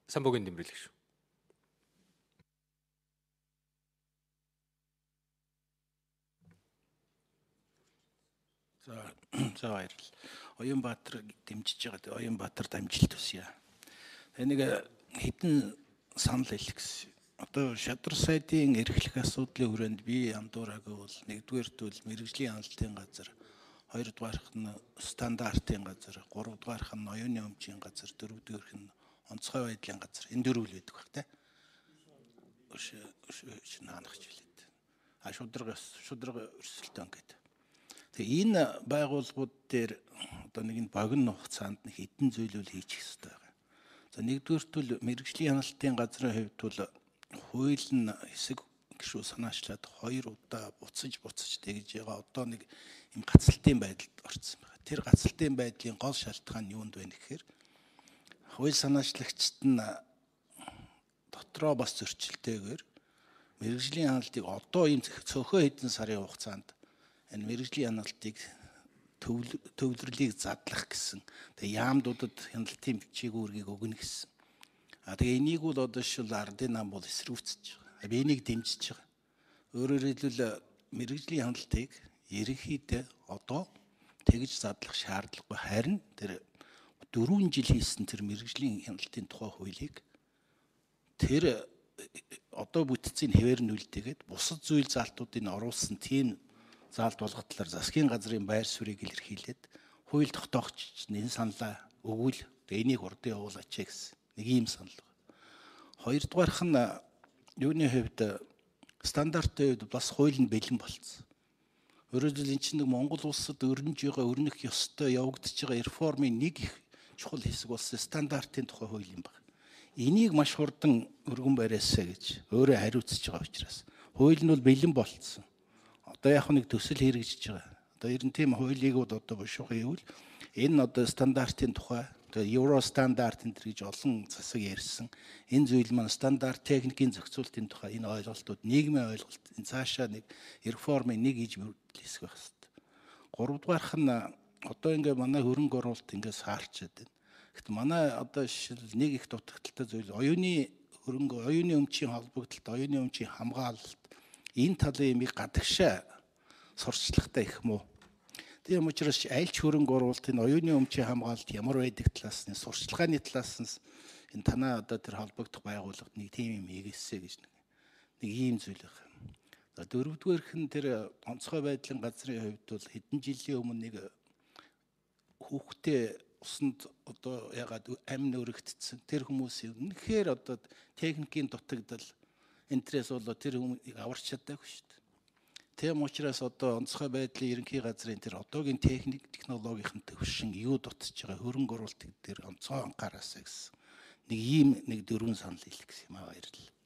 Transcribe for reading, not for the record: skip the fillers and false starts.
Самбогийн дэмрэлэг шүү. За баярлалаа. Оюнбаатар дэмжиж байгаа. Оюнбаатарт амжилт хүсье. Энийг хэдэн санал хэлэх гэсэн. Одоо шадар сайдын эрхлэх асуудлын хүрээнд би андуураагүй бол нэгдүгээрт бол мэрэгжлийн хяналтын газар, хоёрдугаарх нь стандартын газар, гуравдугаарх нь оюуны өмчийн газар, дөрөвдүгээрх нь онцгой байдлын газар. Энэ дөрөв л байдаг баг тий. Наанахч хэлээд. Шудраг өрсөлдөөн гэдэг. Тэгээ энэ байгууллагууд дээр одоо нэг богино хугацаанд нэг хэдэн зүйлүүд хийчих хэрэгтэй байгаа. За нэгдүгээрт бол мэрэгжлийн хяналтын газрын хувьд бол хууль нь хэсэг гишүү санаачлаад 2 удаа буцаж тэгж байгаа одоо нэг юм гацалтын байдалд орсон байна. Тэр гацалтын байдлын гол шалтгаан нь юунд байна гэхээр хууль санаачлагчид нь дотроо бас зөрчилтэйгээр мэрэгжлийн хяналтыг одоо ийм цөөхөн хэдэн сарын хугацаанд энэ мэрэгжлийн хяналтыг төвлөрлийг задлах гэсэн. Тэгээ яамдуудад хяналтын бичиг үүргийг өгнө гэсэн. Тэгээ энийг бол одоо шил ардын нам бол эсрүүцэж байгаа. Би энийг дэмжиж байгаа. Өөрөөр хэлбэл мэрэгжлийн хяналтыг ерөнхийдөө одоо тэгж задлах шаардлагагүй. Харин тэр 4 жил хийсэн тэр мэрэгжлийн хяналтын тухай хуулийг тэр одоо бүтцийн хэвээр нь үлдээгээд бусад зүйл залтуудыг оруулсан тийм заалт болготлоор засгийн газрын байр суурийг илэрхийлээд хууль тогтоогч энэ саналаа өгвөл энийг урдын явуулаач гэсэн нэг ийм санал байна. Хоёрдугаарх нь юуны хувьд стандартын хувьд бас хууль нь бэлэн болцсон. Өөрөөр хэлбэл энэ чинь нэг Монгол улсад өрнөж байгаа өрнөх ёстой явагдаж байгаа реформын нэг их чухал хэсэг болсон стандартын тухай хууль юм байна. Энийг маш хурдан өргөн бариасаа гэж өөрөө хариуцж байгаа учраас хууль нь бол бэлэн болцсон. Одоо яг нэг төсөл хэрэгжиж байгаа. Одоо ер нь тийм хуулийг бол одоо бошгох юм. Энэ одоо стандартын тухай Евро стандарт энэ гэж олон засаг ярьсан. Энэ зүйл маань стандарт техникийн зохицуултын тухай энэ ойлголтууд нийгмийн ойлголт энэ цаашаа нэг реформын нэг иж хэсэг байх хэрэгтэй. Гуравдугаарх нь одоо ингээ манай хөрөнгө оруулалт ингээ саарчээд байна. Гэхдээ манай одоо жишээл нэг их дутагдaltaй зүйл оюуны өмчийн холбогдлолт, оюуны өмчийн хамгаалалт энэ талын юмыг гадагшаа сурчлагатай их муу. Тийм учраас аль ч хөрөнгө оруулалтын оюуны өмчийн хамгаалалт ямар байдаг талаас нь сурчлагын талаас нь энэ танаа одоо тэр холбогдох байгууллагад нэг тийм юм хийгээсэй гэж нэг ийм зүйл байна. За дөрөвдүгээрх нь тэр онцгой байдлын газрын хувьд бол хэдэн жилийн өмнө нэг хүүхдээ усанд одоо ягаад амин өргөгдсөн тэр хүмүүсийн үнэхээр одоо техникийн дутагдал энтрээс болоо тэр хүмүүсийг аварч чадаагүй шүү дээ. Тийм учраас одоо онцгой байдлын ерөнхий газрын тэр одоогийн технологийн төвшин юу дутж байгаа хөрөнгө оруулалт дээр онцгой анхаараасаа гэсэн нэг ийм нэг дөрвөн санал хэлэх гэсэн юм аа баярлалаа.